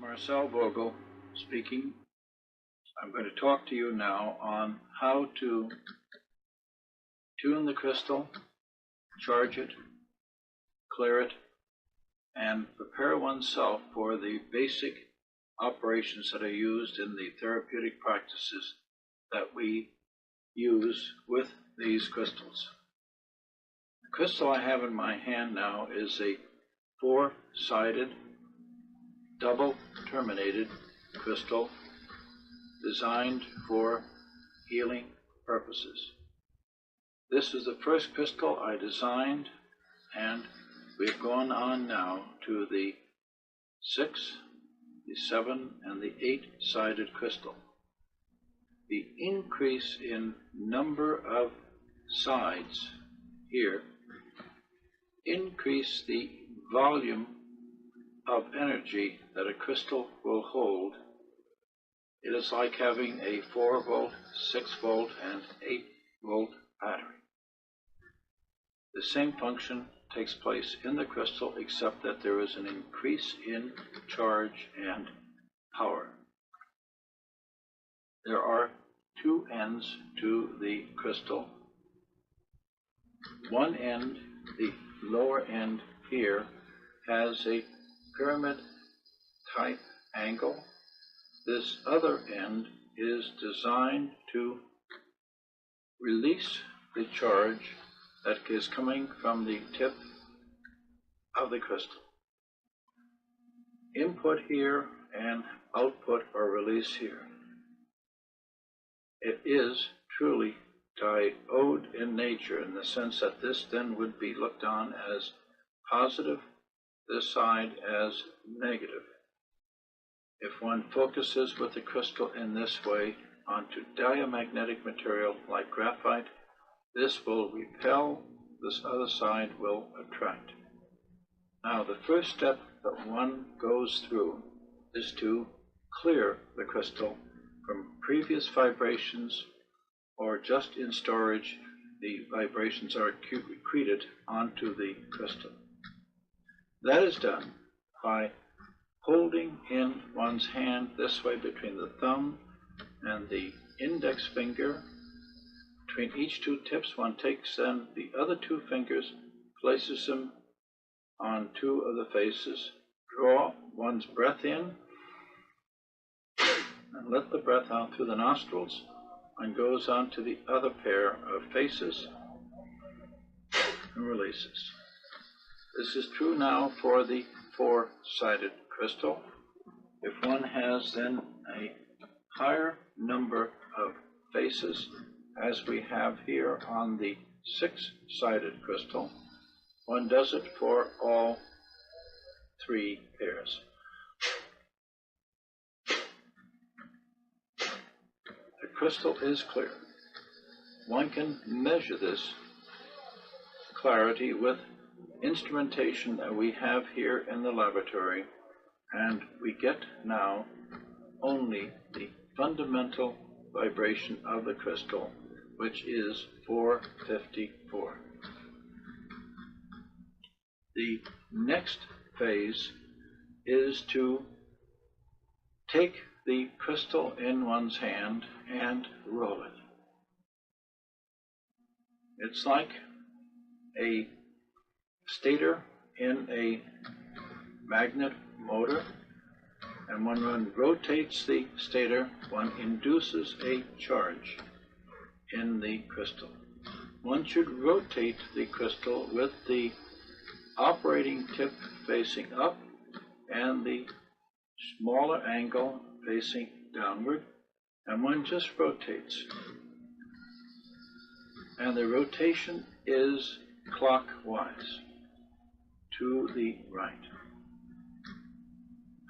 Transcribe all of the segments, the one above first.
Marcel Vogel speaking. I'm going to talk to you now on how to tune the crystal, charge it, clear it, and prepare oneself for the basic operations that are used in the therapeutic practices that we use with these crystals. The crystal I have in my hand now is a four-sided, double-terminated crystal designed for healing purposes. This is the first crystal I designed, and we've gone on now to the 6, the 7, and the 8-sided crystal. The increase in number of sides here increase the volume of energy that a crystal will hold. It is like having a 4-volt, 6-volt, and 8-volt battery. The same function takes place in the crystal, except that there is an increase in charge and power. There are two ends to the crystal. One end, the lower end here, has a pyramid type angle. This other end is designed to release the charge that is coming from the tip of the crystal. Input here and output or release here. It is truly diode in nature, in the sense that this then would be looked on as positive, this side as negative. If one focuses with the crystal in this way onto diamagnetic material like graphite, this will repel, this other side will attract. Now, the first step that one goes through is to clear the crystal from previous vibrations, or just in storage, the vibrations are accreted onto the crystal. That is done by holding in one's hand this way between the thumb and the index finger. Between each two tips, one takes then the other two fingers, places them on two of the faces, draw one's breath in, and let the breath out through the nostrils, and goes on to the other pair of faces and releases. This is true now for the four-sided crystal. If one has then a higher number of faces, as we have here on the 6-sided crystal, one does it for all three pairs. The crystal is clear. One can measure this clarity with instrumentation that we have here in the laboratory, and we get now only the fundamental vibration of the crystal, which is 454. The next phase is to take the crystal in one's hand and roll it. It's like a stator in a magnet motor, and when one rotates the stator, one induces a charge in the crystal. One should rotate the crystal with the operating tip facing up and the smaller angle facing downward, and one just rotates. And the rotation is clockwise to the right.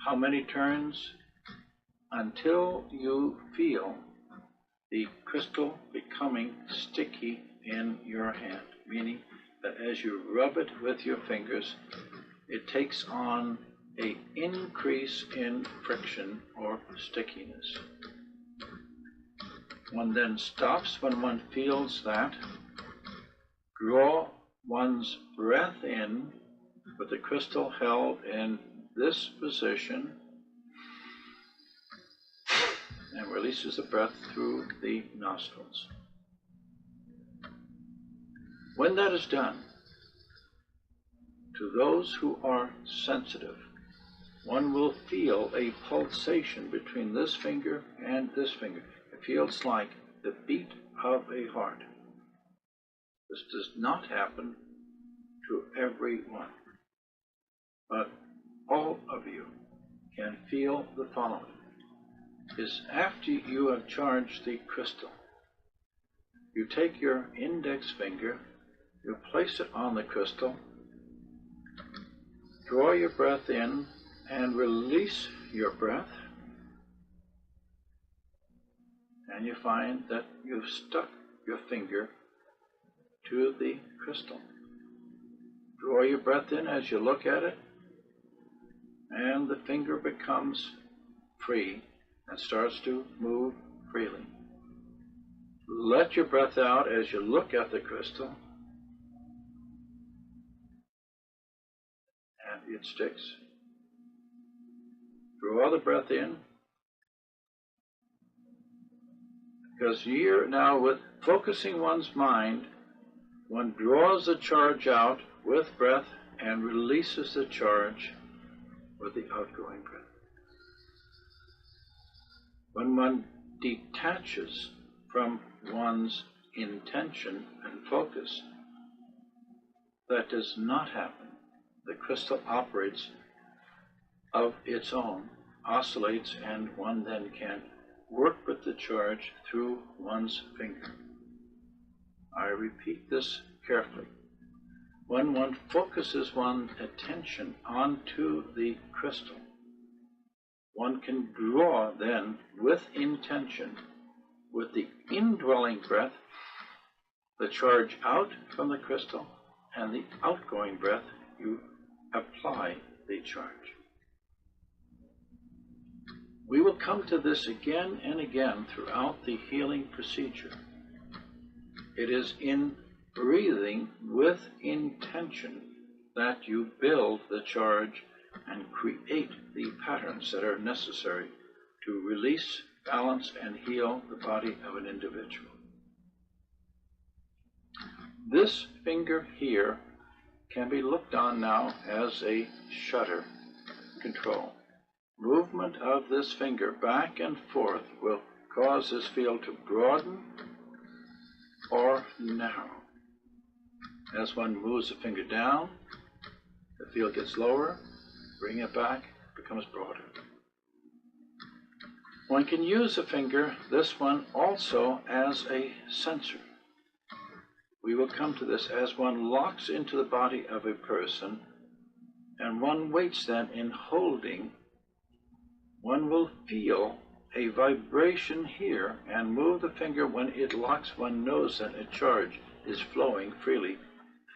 How many turns? Until you feel the crystal becoming sticky in your hand, meaning that as you rub it with your fingers, it takes on an increase in friction or stickiness. One then stops when one feels that. Draw one's breath in with the crystal held in this position, and releases the breath through the nostrils. When that is done, to those who are sensitive, one will feel a pulsation between this finger and this finger. It feels like the beat of a heart. This does not happen to everyone, but all of you can feel the following. Is after you have charged the crystal, you take your index finger, you place it on the crystal, draw your breath in and release your breath, and you find that you've stuck your finger to the crystal. Draw your breath in as you look at it, and the finger becomes free and starts to move freely. Let your breath out as you look at the crystal, and it sticks. Draw the breath in, because here now, with focusing one's mind, one draws the charge out with breath and releases the charge with the outgoing breath. When one detaches from one's intention and focus, that does not happen. The crystal operates of its own, oscillates, and one then can work with the charge through one's finger. I repeat this carefully. When one focuses one's attention onto the crystal, one can draw then with intention, with the indwelling breath, the charge out from the crystal, and the outgoing breath, you apply the charge. We will come to this again and again throughout the healing procedure. It is in breathing with intention that you build the charge and create the patterns that are necessary to release, balance, and heal the body of an individual. This finger here can be looked on now as a shutter control. Movement of this finger back and forth will cause this field to broaden or narrow. As one moves the finger down, the field gets lower, bring it back, becomes broader. One can use the finger, this one also, as a sensor. We will come to this as one locks into the body of a person, and one waits then in holding. One will feel a vibration here and move the finger. When it locks, one knows that a charge is flowing freely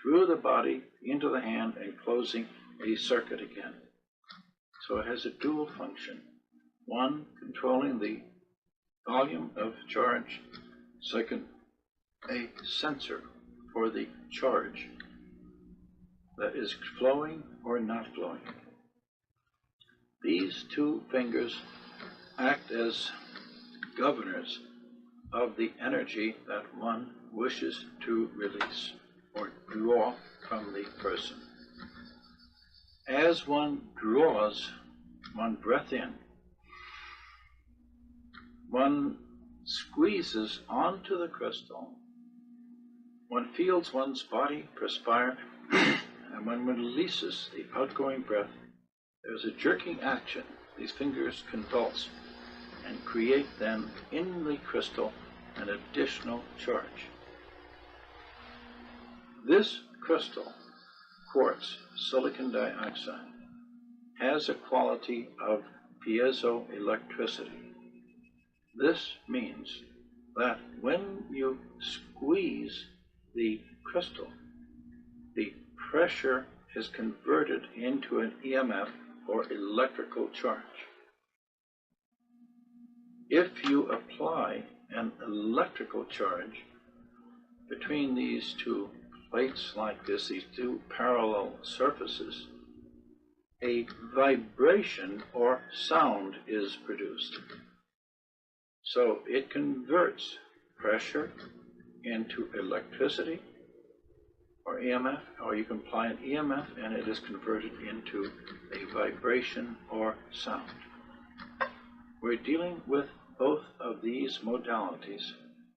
through the body into the hand and closing a circuit again. So it has a dual function. One, controlling the volume of charge. Second, a sensor for the charge that is flowing or not flowing. These two fingers act as governors of the energy that one wishes to release or draw from the person. As one draws one breath in, one squeezes onto the crystal, one feels one's body perspire, and when one releases the outgoing breath, there's a jerking action. These fingers convulse and create then in the crystal an additional charge. This crystal, quartz, silicon dioxide, has a quality of piezoelectricity. This means that when you squeeze the crystal, the pressure is converted into an EMF or electrical charge. If you apply an electrical charge between these two plates like this, these two parallel surfaces, a vibration or sound is produced. So it converts pressure into electricity or EMF, or you can apply an EMF and it is converted into a vibration or sound. We're dealing with both of these modalities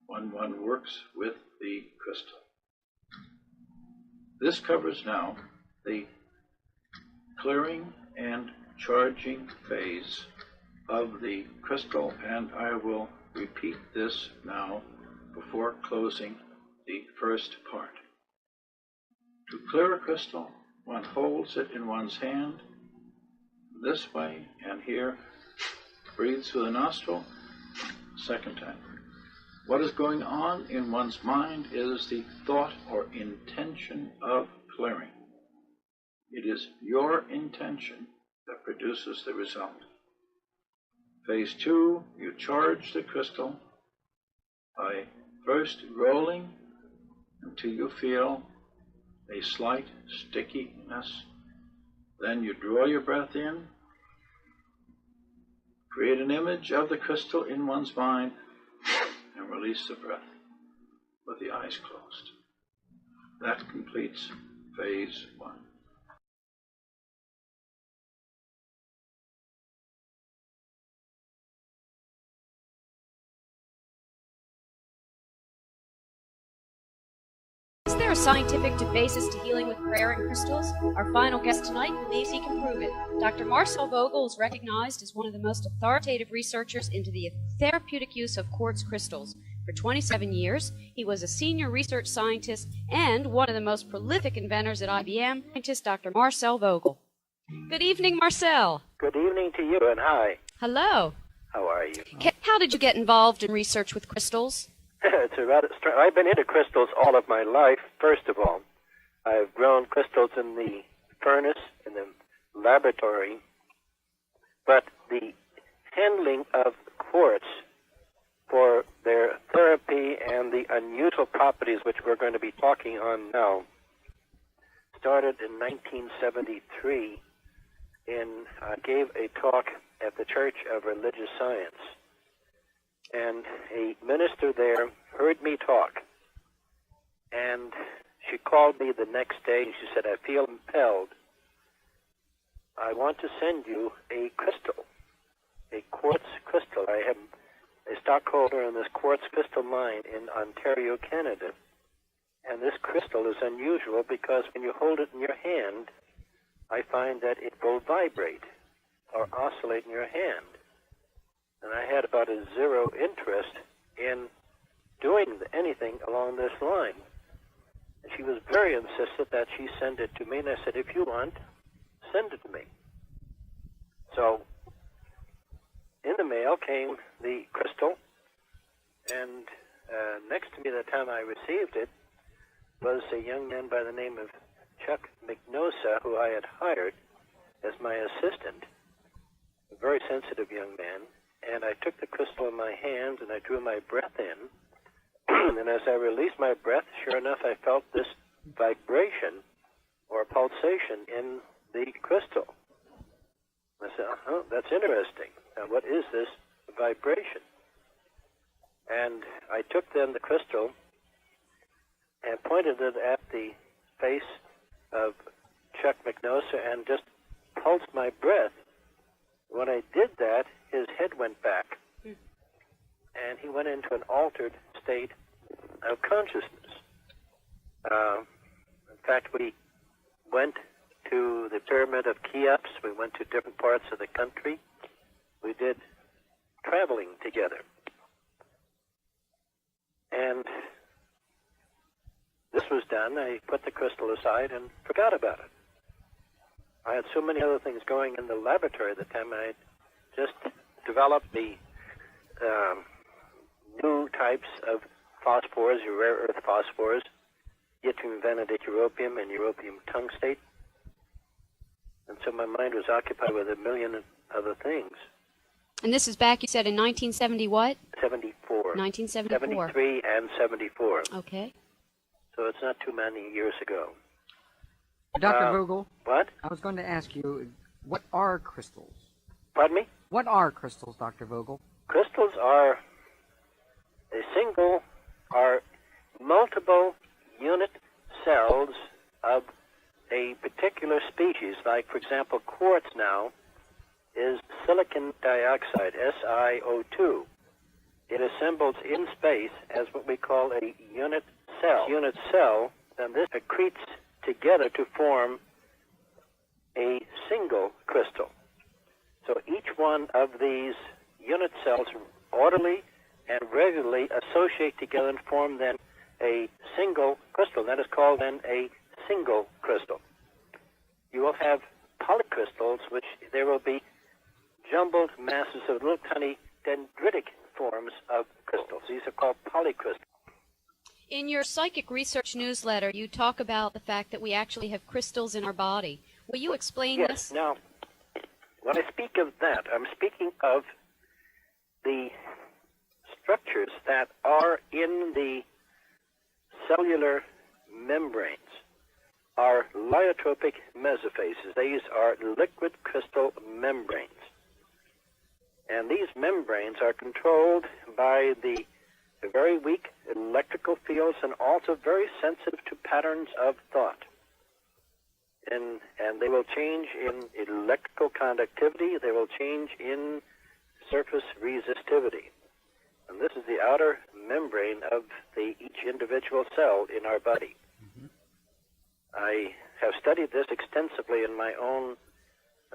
when one works with the crystal. This covers now the clearing and charging phase of the crystal, and I will repeat this now before closing the first part. To clear a crystal, one holds it in one's hand this way, and here breathes through the nostril. Second time. What is going on in one's mind is the thought or intention of clearing. It is your intention that produces the result. Phase 2, you charge the crystal by first rolling until you feel a slight stickiness. Then you draw your breath in, create an image of the crystal in one's mind, and release the breath with the eyes closed. That completes phase 1. Is there a scientific basis to healing with prayer and crystals? Our final guest tonight believes he can prove it. Dr. Marcel Vogel is recognized as one of the most authoritative researchers into the therapeutic use of quartz crystals. For 27 years, he was a senior research scientist and one of the most prolific inventors at IBM, scientist Dr. Marcel Vogel. Good evening, Marcel. Good evening to you, and hi. Hello. How are you? How did you get involved in research with crystals? I've been into crystals all of my life. First of all, I've grown crystals in the furnace, in the laboratory, but the handling of quartz for their therapy and the unusual properties which we're going to be talking on now started in 1973. I gave a talk at the Church of Religious Science. And a minister there heard me talk, and she called me the next day and she said, I feel impelled. I want to send you a crystal, a quartz crystal. I am a stockholder in this quartz crystal mine in Ontario, Canada. And this crystal is unusual because when you hold it in your hand, I find that it will vibrate or oscillate in your hand. And I had about a zero interest in doing anything along this line. And she was very insistent that she send it to me, and I said, if you want, send it to me. So in the mail came the crystal, and next to me the time I received it was a young man by the name of Chuck McNosa, who I had hired as my assistant, a very sensitive young man. And I took the crystal in my hands and I drew my breath in. And as I released my breath, sure enough, I felt this vibration or pulsation in the crystal. I said, that's interesting. Now, what is this vibration? And I took then the crystal and pointed it at the face of Chuck McNosa and just pulsed my breath. When I did that, his head went back, and he went into an altered state of consciousness. In fact, we went to the Pyramid of Cheops. We went to different parts of the country. We did traveling together. And this was done. I put the crystal aside and forgot about it. I had so many other things going in the laboratory at the time. I just developed the new types of phosphors, your rare earth phosphors. Yet you invented europium and europium tungstate. And so my mind was occupied with a million other things. And this is back, you said, in 1970 what? 74. 1974. 73 and 74. Okay. So it's not too many years ago. Dr. Vogel? What? I was going to ask you, what are crystals? Pardon me? What are crystals, Dr. Vogel? Crystals are A single are multiple unit cells of a particular species. Like, for example, quartz now is silicon dioxide, SiO2. It assembles in space as what we call a unit cell. Unit cell, then this accretes together to form a single crystal. So each one of these unit cells orderly and regularly associate together and form then a single crystal. That is called then a single crystal. You will have polycrystals, which there will be jumbled masses of little tiny dendritic forms of crystals. These are called polycrystals. In your psychic research newsletter, you talk about the fact that we actually have crystals in our body. Will you explain Yes. this? Now, when I speak of that, I'm speaking of the structures that are in the cellular membranes, are lyotropic mesophases. These are liquid crystal membranes. And these membranes are controlled by the very weak electrical fields and also very sensitive to patterns of thought. And they will change in electrical conductivity. They will change in surface resistivity. And this is the outer membrane of each individual cell in our body. Mm-hmm. I have studied this extensively in my own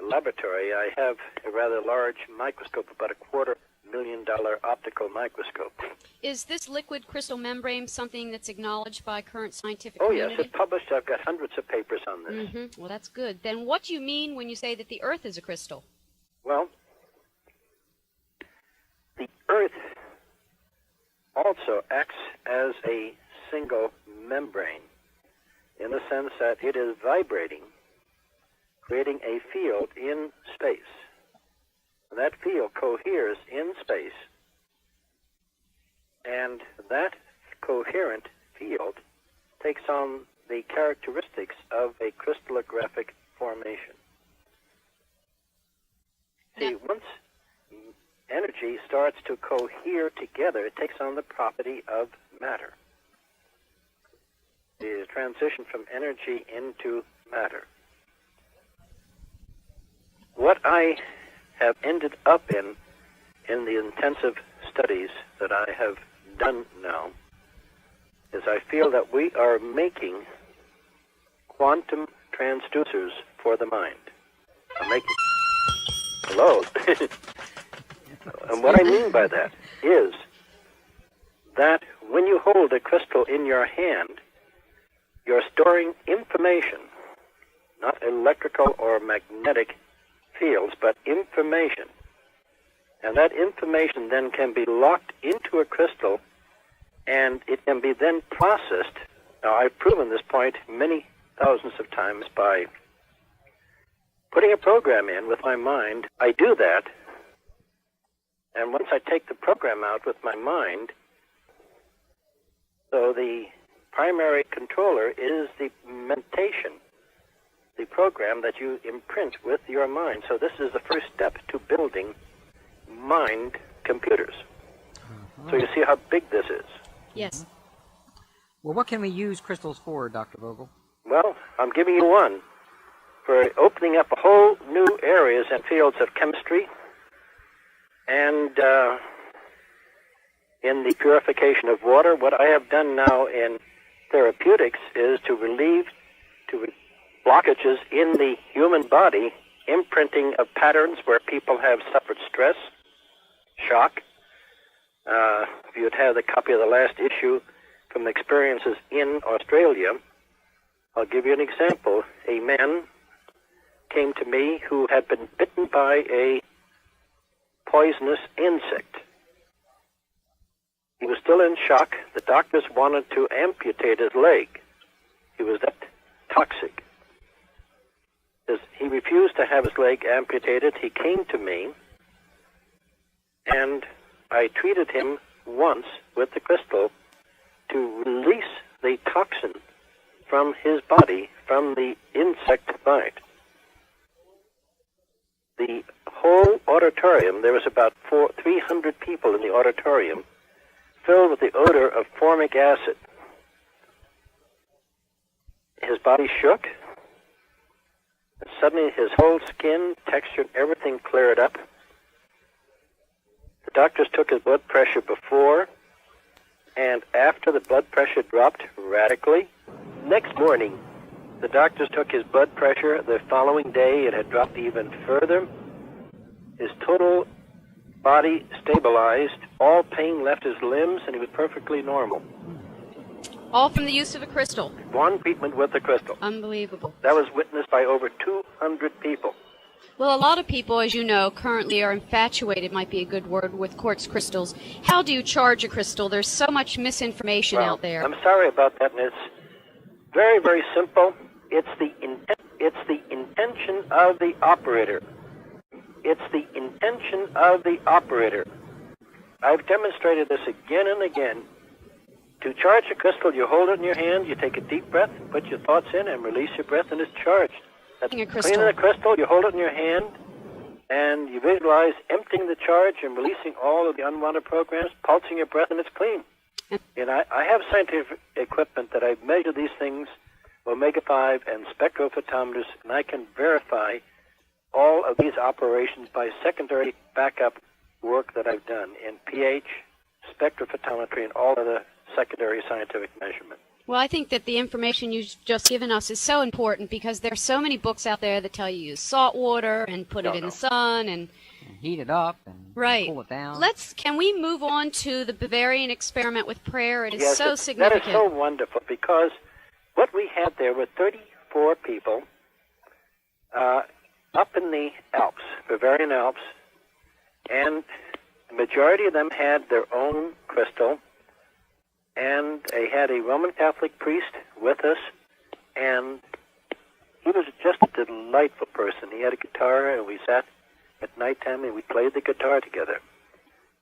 laboratory. I have a rather large microscope, about $250,000 optical microscope. Is this liquid crystal membrane something that's acknowledged by current scientific Oh, community? yes, it's published. I've got hundreds of papers on this. Mm-hmm. Well, that's good. Then what do you mean when you say that the Earth is a crystal? Well, the Earth also acts as a single membrane in the sense that it is vibrating, creating a field in space. And that field coheres in space, and that coherent field takes on the characteristics of a crystallographic formation. See, once energy starts to cohere together, it takes on the property of matter. The transition from energy into matter. What I have ended up in the intensive studies that I have done now is I feel that we are making quantum transducers for the mind. I'm making... Hello? And what I mean by that is that when you hold a crystal in your hand, you're storing information, not electrical or magnetic fields, but information. And that information then can be locked into a crystal, and it can be then processed. Now, I've proven this point many thousands of times by putting a program in with my mind. I do that, and once I take the program out with my mind, so the primary controller is the mentation, the program that you imprint with your mind. So this is the first step to building mind computers. So you see how big this is. Yes. Well, what can we use crystals for, Dr. Vogel? Well, I'm giving you one for opening up a whole new areas and fields of chemistry and in the purification of water. What I have done now in therapeutics is to relieve blockages in the human body, imprinting of patterns where people have suffered stress, shock. If you had had a copy of the last issue from experiences in Australia, I'll give you an example. A man came to me who had been bitten by a poisonous insect. He was still in shock. The doctors wanted to amputate his leg. He was that toxic. He refused to have his leg amputated. He came to me, and I treated him once with the crystal to release the toxin from his body, from the insect bite. The whole auditorium, there was about 300 people in the auditorium, filled with the odor of formic acid. His body shook, and suddenly his whole skin, texture, and everything cleared up. The doctors took his blood pressure before and after. The blood pressure dropped radically. Next morning, the doctors took his blood pressure. The following day, it had dropped even further. His total body stabilized. All pain left his limbs, and he was perfectly normal. All from the use of a crystal. One treatment with the crystal. Unbelievable. That was witnessed by over 200 people. Well, a lot of people, as you know, currently are infatuated, might be a good word, with quartz crystals. How do you charge a crystal? There's so much misinformation out there. I'm sorry about that, and it's very, very simple. It's the intention of the operator. It's the intention of the operator. I've demonstrated this again and again. To charge a crystal, you hold it in your hand, you take a deep breath, put your thoughts in, and release your breath, and it's charged. A crystal. Cleaning the crystal, you hold it in your hand, and you visualize emptying the charge and releasing all of the unwanted programs, pulsing your breath, and it's clean. And I have scientific equipment that I measure these things, omega-5 and spectrophotometers, and I can verify all of these operations by secondary backup work that I've done in pH, spectrophotometry, and all other secondary scientific measurement. Well, I think that the information you've just given us is so important because there's so many books out there that tell you use salt water and put it in the sun and heat it up and cool it down. Can we move on to the Bavarian experiment with prayer? It is Yes, so significant. That is so wonderful because what we had there were 34 people up in the Alps, Bavarian Alps, and the majority of them had their own crystal. And they had a Roman Catholic priest with us, and he was just a delightful person. He had a guitar, and we sat at nighttime, and we played the guitar together.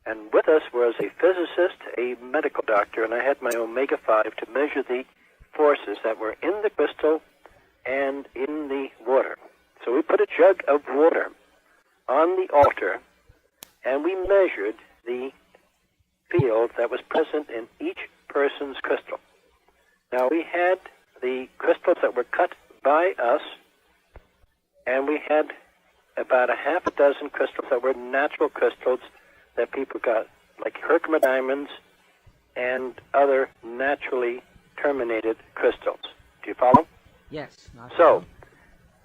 And with us was a physicist, a medical doctor, and I had my omega-5 to measure the forces that were in the crystal and in the water. So we put a jug of water on the altar, and we measured the field that was present in each person's crystal. Now, we had the crystals that were cut by us, and we had about a half a dozen crystals that were natural crystals that people got, like Herkimer diamonds and other naturally terminated crystals. Do you follow? Yes. So,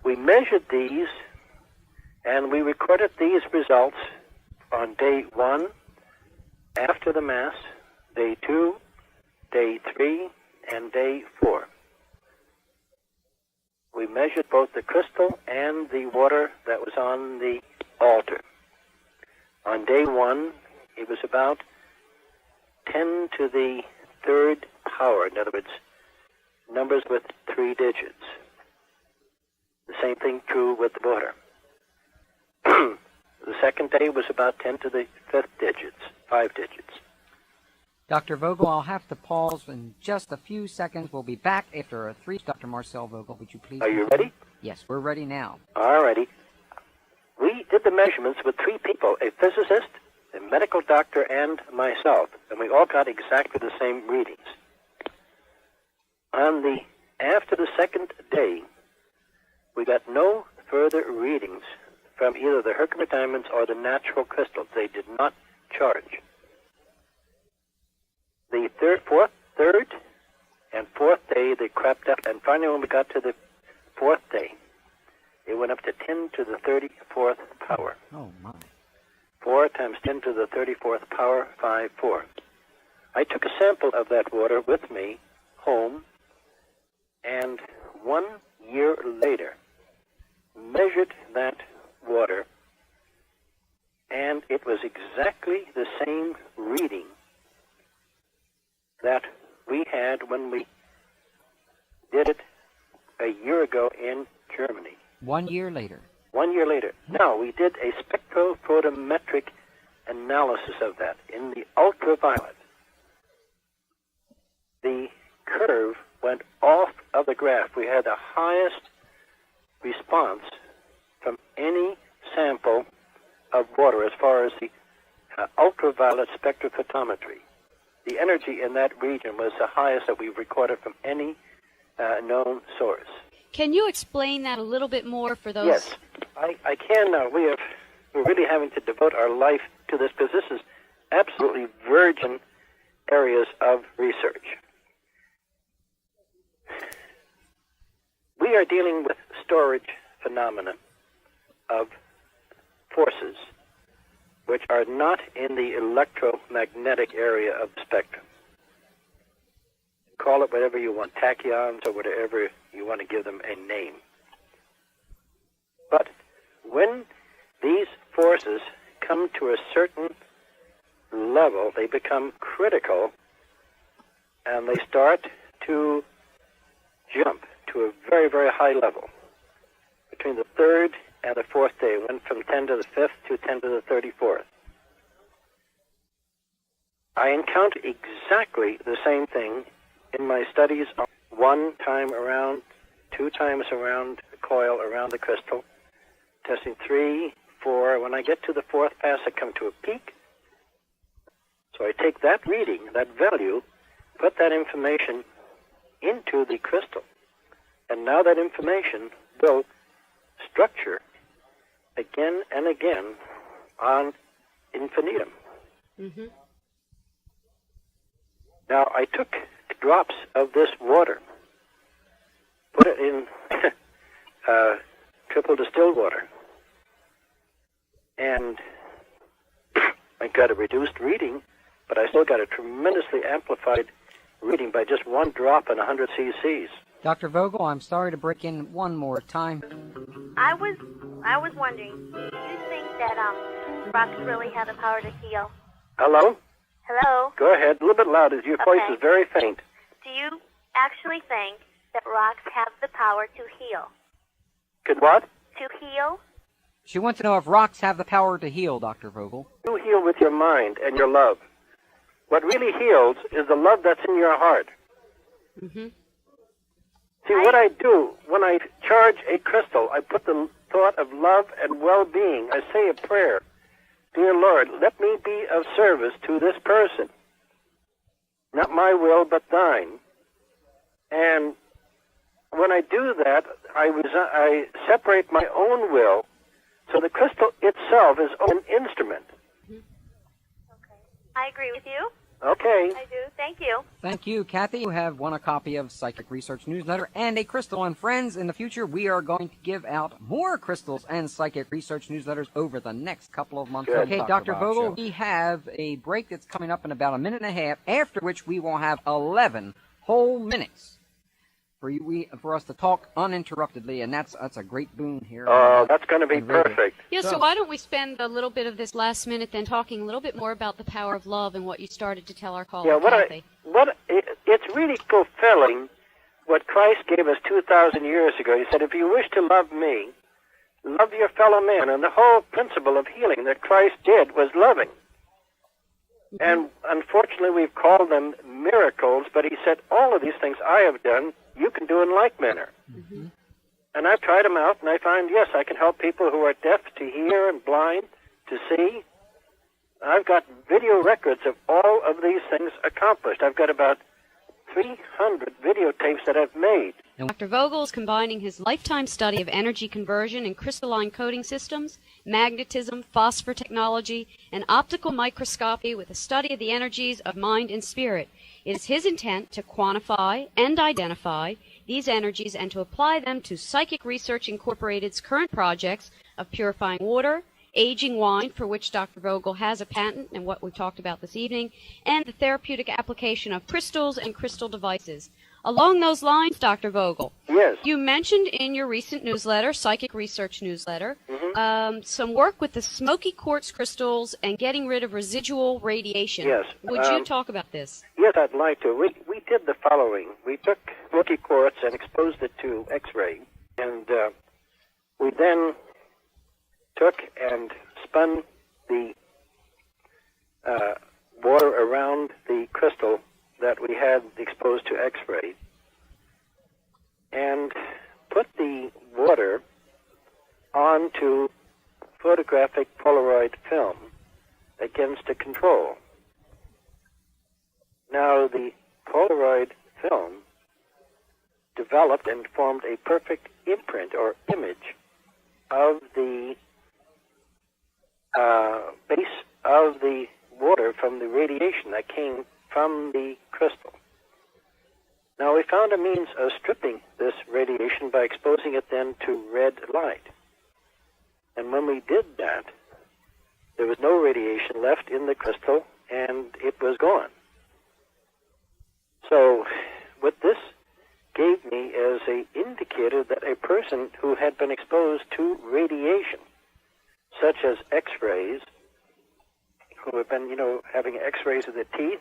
we measured these, and we recorded these results on day 1, after the Mass, day 2, day 3, and day 4. We measured both the crystal and the water that was on the altar. On day 1, it was about 10 to the 3rd power. In other words, numbers with 3 digits. The same thing true with the water. The second day was about 10 to the 5th digits, 5 digits. Dr. Vogel, I'll have to pause in just a few seconds. We'll be back after a 3. Dr. Marcel Vogel, would you please? Are you ready? Yes, we're ready now. All righty. We did the measurements with 3 people, a physicist, a medical doctor, and myself, and we all got exactly the same readings. After the 2nd day, we got no further readings from either the Herkimer diamonds or the natural crystals. They did not charge. The third and fourth day, they crept up, and finally when we got to the 4th day, it went up to 10 to the 34th power. Oh, my. 4 times 10 to the 34th power, 5, 4. I took a sample of that water with me home, and 1 year later, measured that water, and it was exactly the same reading that we had when we did it a year ago in Germany. 1 year later. 1 year later. Now, we did a spectrophotometric analysis of that in the ultraviolet. The curve went off of the graph. We had the highest response from any sample of water as far as the ultraviolet spectrophotometry. the energy in that region was the highest that we've recorded from any known source. Can you explain that a little bit more for those? Yes, I can now. We're really having to devote our life to this because this is absolutely virgin areas of research. We are dealing with storage phenomena of forces which are not in the electromagnetic area of the spectrum. Call it whatever you want, tachyons or whatever you want to give them a name. But when these forces come to a certain level, they become critical, and they start to jump to a very, very high level. Between the third and the fourth day, went from 10 to the 5th to 10 to the 34th. I encounter exactly the same thing in my studies, one time around, 2 times around the coil, around the crystal, testing 3, 4. When I get to the 4th pass, I come to a peak. So I take that reading, that value, put that information into the crystal. And now that information will structure again and again on infinitum. Mm-hmm. Now, I took drops of this water, put it in triple distilled water, and I got a reduced reading, but I still got a tremendously amplified reading by just 1 drop in 100 cc's. Dr. Vogel, I'm sorry to break in one more time. I was wondering, do you think that rocks really have the power to heal? Hello? Hello? Go ahead. A little bit louder. Your voice is very faint. Do you actually think that rocks have the power to heal? Could what? To heal? She wants to know if rocks have the power to heal, Dr. Vogel. You heal with your mind and your love. What really heals is the love that's in your heart. Mm-hmm. See, what I do when I charge a crystal, I put the thought of love and well-being. I say a prayer. Dear Lord, let me be of service to this person. Not my will, but thine. And when I do that, I separate my own will, so the crystal itself is an instrument. Okay. I agree with you. Okay. I do. Thank you. Thank you, Kathy. You have won a copy of Psychic Research Newsletter and a crystal. And friends, in the future, we are going to give out more crystals and Psychic Research Newsletters over the next couple of months. Good. Okay, Dr. Vogel, we have a break that's coming up in about a minute and a half, after which we will have 11 whole minutes for us to talk uninterruptedly, and that's a great boon here. Oh, that's going to be perfect. Yeah, so why don't we spend a little bit of this last minute then talking a little bit more about the power of love and what you started to tell our caller, Kathy. It's really fulfilling what Christ gave us 2,000 years ago. He said, if you wish to love me, love your fellow man. And the whole principle of healing that Christ did was loving. Mm-hmm. And unfortunately, we've called them miracles, but he said, all of these things I have done, you can do in like manner. Mm-hmm. And I've tried them out, and I find, yes, I can help people who are deaf to hear and blind to see. I've got video records of all of these things accomplished. I've got about 300 videotapes that I've made. Dr. Vogel is combining his lifetime study of energy conversion and crystalline coding systems, magnetism, phosphor technology, and optical microscopy with a study of the energies of mind and spirit. It is his intent to quantify and identify these energies and to apply them to Psychic Research Incorporated's current projects of purifying water, aging wine, for which Dr. Vogel has a patent and what we talked about this evening, and the therapeutic application of crystals and crystal devices. Along those lines, Dr. Vogel, yes, you mentioned in your recent newsletter, Psychic Research Newsletter, some work with the smoky quartz crystals and getting rid of residual radiation. Yes. Would you talk about this? Yes, I'd like to. We did the following. We took smoky quartz and exposed it to X-ray, and we then took and spun the water around the crystal that we had exposed to X-ray and put the water onto photographic Polaroid film against a control. Now, the Polaroid film developed and formed a perfect imprint or image of the base of the water from the radiation that came from the crystal. Now, we found a means of stripping this radiation by exposing it then to red light. And when we did that, there was no radiation left in the crystal, and it was gone. So what this gave me is an indicator that a person who had been exposed to radiation, such as X-rays, who have been, having X-rays of the teeth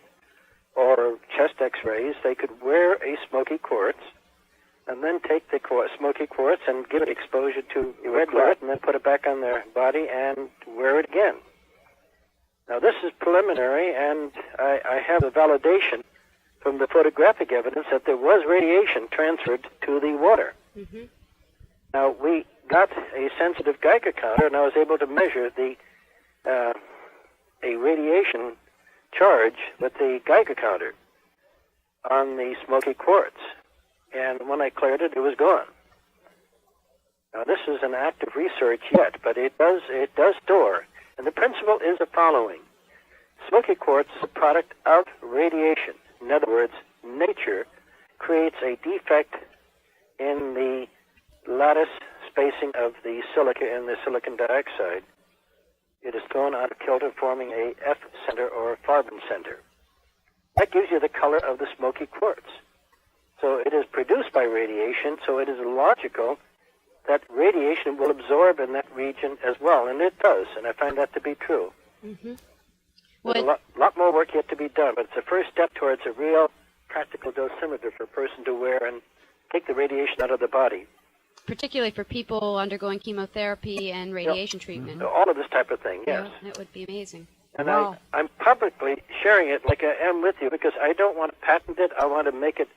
or chest X-rays, they could wear a smoky quartz and then take the smoky quartz and give it exposure to red light and then put it back on their body and wear it again. Now, this is preliminary, and I have the validation from the photographic evidence that there was radiation transferred to the water. Mm-hmm. Now, we got a sensitive Geiger counter, and I was able to measure a radiation charge with the Geiger counter on the smoky quartz. And when I cleared it, it was gone. Now, this is an active research yet, but it does store. And the principle is the following. Smoky quartz is a product of radiation. In other words, nature creates a defect in the lattice spacing of the silica in the silicon dioxide. It is thrown out of kilter, forming a F center or a Farben center. That gives you the color of the smoky quartz. So it is produced by radiation, so it is logical that radiation will absorb in that region as well, and it does, and I find that to be true. Mm-hmm. There's a lot more work yet to be done, but it's the first step towards a real practical dosimeter for a person to wear and take the radiation out of the body. Particularly for people undergoing chemotherapy and radiation treatment. All of this type of thing, yes. Yeah, that would be amazing. And I'm publicly sharing it like I am with you because I don't want to patent it. I want to make it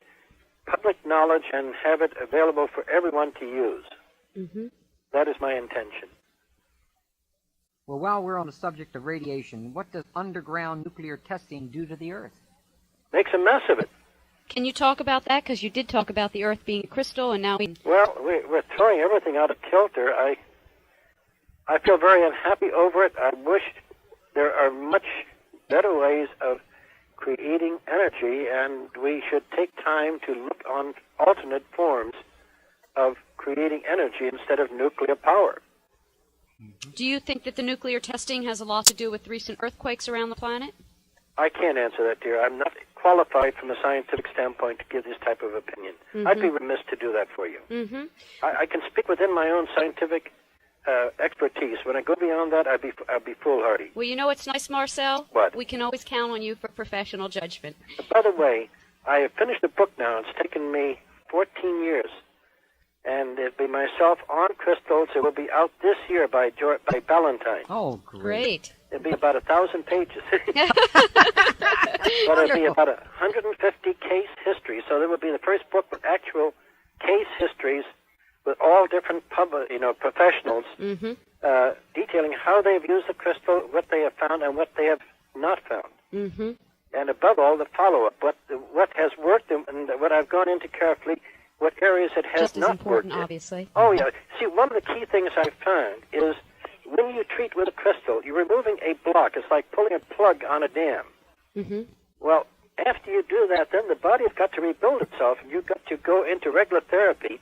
public knowledge and have it available for everyone to use. Mm-hmm. That is my intention. Well, while we're on the subject of radiation, what does underground nuclear testing do to the Earth? Makes a mess of it. Can you talk about that? Because you did talk about the Earth being a crystal, and now Well, we're throwing everything out of kilter. I feel very unhappy over it. I wish there are much better ways of creating energy, and we should take time to look on alternate forms of creating energy instead of nuclear power. Do you think that the nuclear testing has a lot to do with recent earthquakes around the planet? I can't answer that, dear. I'm not qualified from a scientific standpoint to give this type of opinion. Mm-hmm. I'd be remiss to do that for you. Mm-hmm. I can speak within my own scientific expertise. When I go beyond that, I'd be foolhardy. Well, you know what's nice, Marcel? What? We can always count on you for professional judgment. By the way, I have finished the book now. It's taken me 14 years. And it'll be myself on crystals. It will be out this year by Valentine. Oh, great. It'll be about 1,000 pages. But it'll be about 150 case histories. So there will be the first book with actual case histories with all different professionals detailing how they've used the crystal, what they have found, and what they have not found. Mm-hmm. And above all, the follow-up, what has worked and what I've gone into carefully, what areas it has just as not important, worked obviously. In. Oh, yeah. See, one of the key things I've found is when you treat with a crystal, you're removing a block. It's like pulling a plug on a dam. Mm-hmm. Well, after you do that, then the body has got to rebuild itself, and you've got to go into regular therapy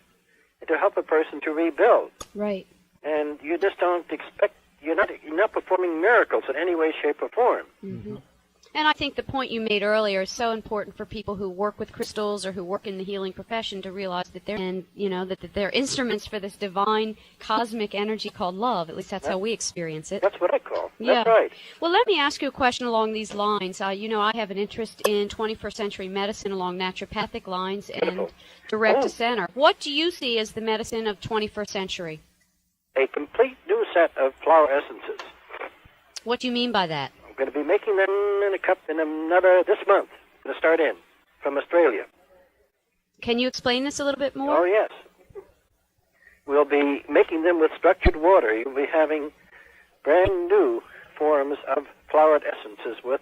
to help a person to rebuild. Right. And you just don't expect, you're not performing miracles in any way, shape, or form. Mm-hmm. And I think the point you made earlier is so important for people who work with crystals or who work in the healing profession to realize that they're instruments for this divine cosmic energy called love. At least that's how we experience it. That's what I call. Yeah. That's right. Well, let me ask you a question along these lines. I have an interest in 21st century medicine along naturopathic lines and direct to center. What do you see as the medicine of 21st century? A complete new set of flower essences. What do you mean by that? I'm going to be making them in a cup in this month. I'm going to start in from Australia. Can you explain this a little bit more? Oh, yes. We'll be making them with structured water. You'll be having brand new forms of flowered essences with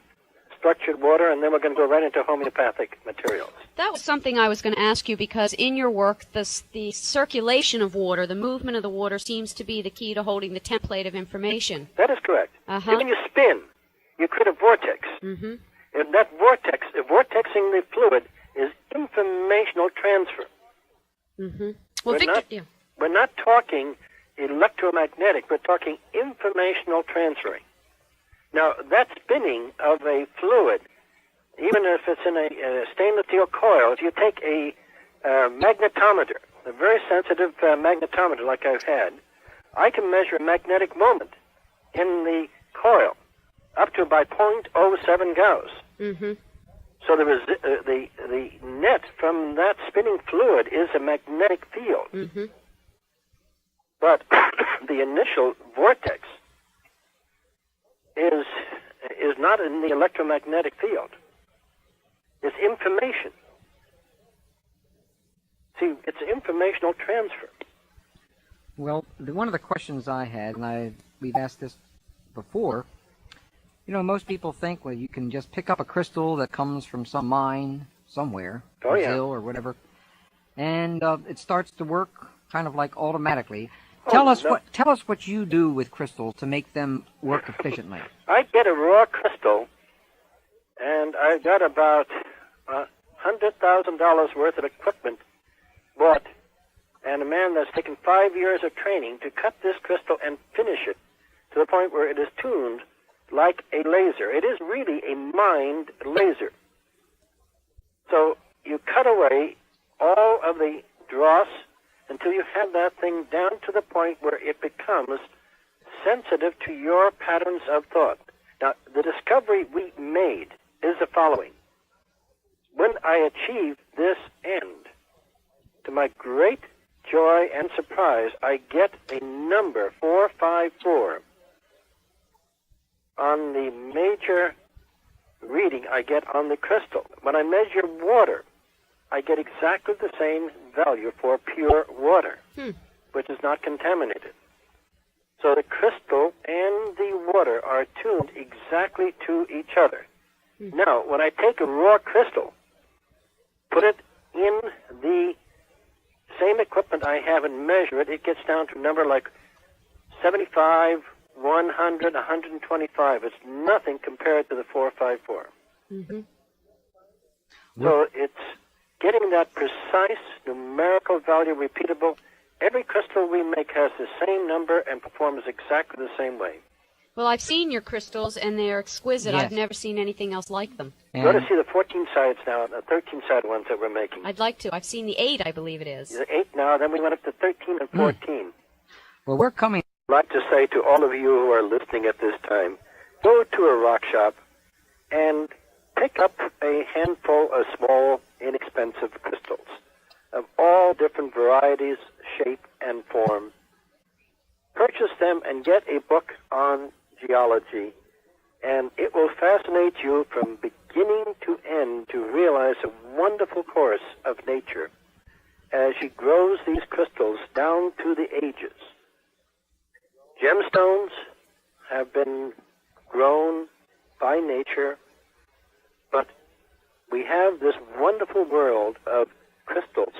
structured water, and then we're going to go right into homeopathic materials. That was something I was going to ask you, because in your work, the circulation of water, the movement of the water, seems to be the key to holding the template of information. That is correct. Uh-huh. And when you spin, you create a vortex. Mm-hmm. And that vortex, vortexing the fluid, is informational transfer. Mm-hmm. Well, We're not talking electromagnetic, we're talking informational transferring. Now, that spinning of a fluid, even if it's in a stainless steel coil, if you take a magnetometer, a very sensitive magnetometer like I've had, I can measure magnetic moment in the coil up to by 0.07 Gauss. Mm-hmm. So the net from that spinning fluid is a magnetic field. Mm-hmm. But the initial vortex is not in the electromagnetic field. It's information. See, it's informational transfer. Well, one of the questions I had, and we've asked this before, most people think, well, you can just pick up a crystal that comes from some mine somewhere, Brazil or whatever, and it starts to work kind of like automatically. Tell us what you do with crystals to make them work efficiently. I get a raw crystal, and I got about $100,000 worth of equipment bought, and a man that's taken 5 years of training to cut this crystal and finish it to the point where it is tuned like a laser. It is really a mind laser. So you cut away all of the dross until you have that thing down to the point where it becomes sensitive to your patterns of thought. Now, the discovery we made is the following. When I achieve this end, to my great joy and surprise, I get a number 454 on the major reading I get on the crystal. When I measure water, I get exactly the same value for pure water, which is not contaminated. So the crystal and the water are tuned exactly to each other. Now, when I take a raw crystal, put it in the same equipment I have and measure it, it gets down to a number like 75, 100, 125. It's nothing compared to the 454. Mm-hmm. So it's getting that precise numerical value repeatable. Every crystal we make has the same number and performs exactly the same way. Well, I've seen your crystals, and they're exquisite. Yes. I've never seen anything else like them. You ought to see the 14-sides now, the 13-side ones that we're making. I'd like to. I've seen the 8, I believe it is. The 8 now, then we went up to 13 and 14. Well, we're coming. I'd like to say to all of you who are listening at this time, go to a rock shop and pick up a handful of small, inexpensive crystals of all different varieties, shape, and form. Purchase them and get a book on geology, and it will fascinate you from beginning to end to realize a wonderful course of nature as she grows these crystals down to the ages. Gemstones have been grown by nature, but we have this wonderful world of crystals,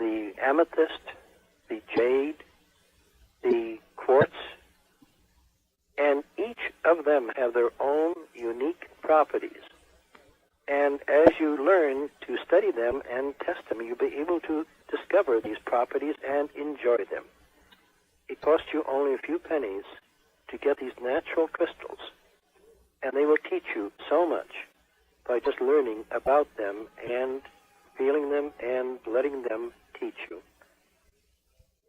the amethyst, the jade, the quartz, and each of them have their own unique properties. And as you learn to study them and test them, you'll be able to discover these properties and enjoy them. It costs you only a few pennies to get these natural crystals, and they will teach you so much by just learning about them and feeling them and letting them teach you.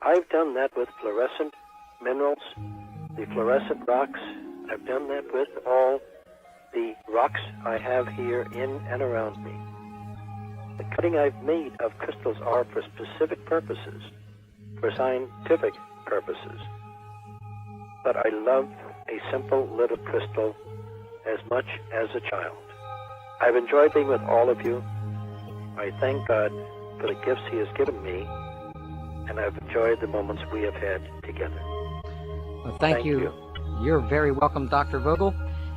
I've done that with fluorescent minerals, the fluorescent rocks. I've done that with all the rocks I have here in and around me. The cutting I've made of crystals are for specific purposes, for scientific purposes. But I love a simple little crystal as much as a child. I've enjoyed being with all of you. I thank God for the gifts He has given me, and I've enjoyed the moments we have had together. Well, thank you. You're very welcome, Dr. Vogel.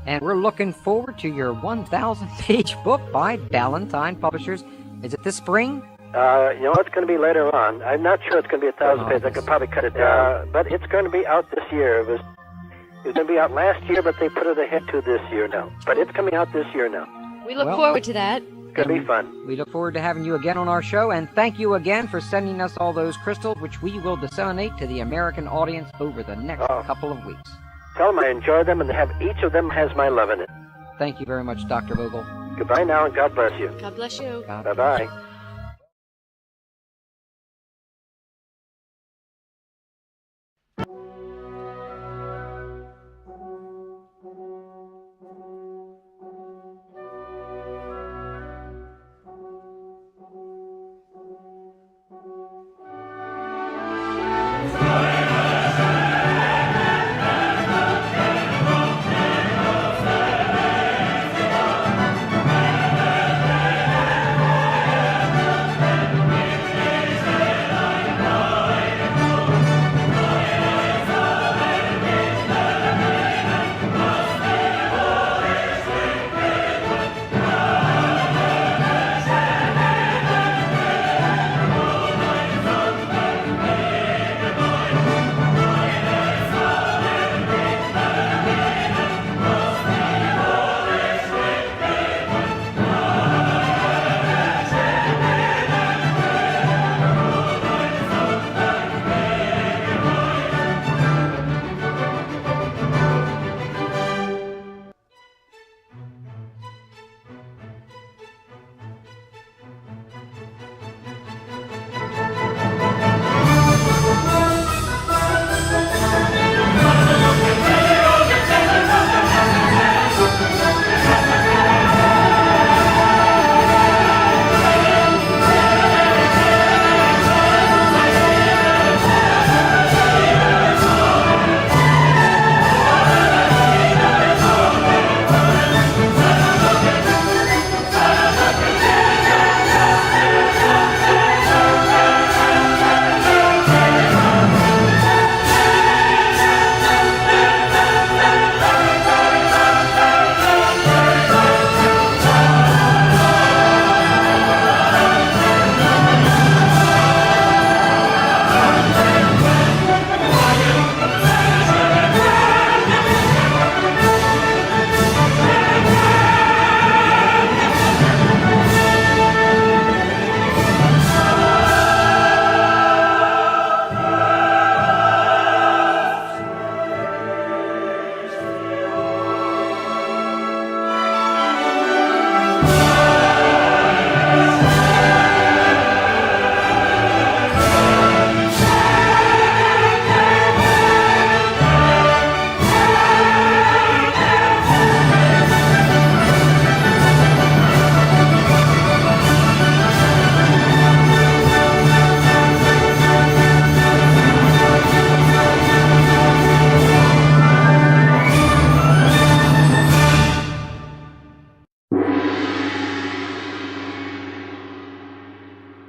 And we're looking forward to your 1,000-page book by Ballantine Publishers. Is it this spring? It's going to be later on. I'm not sure it's going to be 1,000 pages. I could probably cut it down. But it's going to be out this year. It was going to be out last year, but they put it ahead to this year now. But it's coming out this year now. We look forward to that. It's going to be fun. We look forward to having you again on our show, and thank you again for sending us all those crystals, which we will disseminate to the American audience over the next couple of weeks. Tell them I enjoy them, and each of them has my love in it. Thank you very much, Dr. Vogel. Goodbye now, and God bless you. God bless you. God bless you. Bye-bye.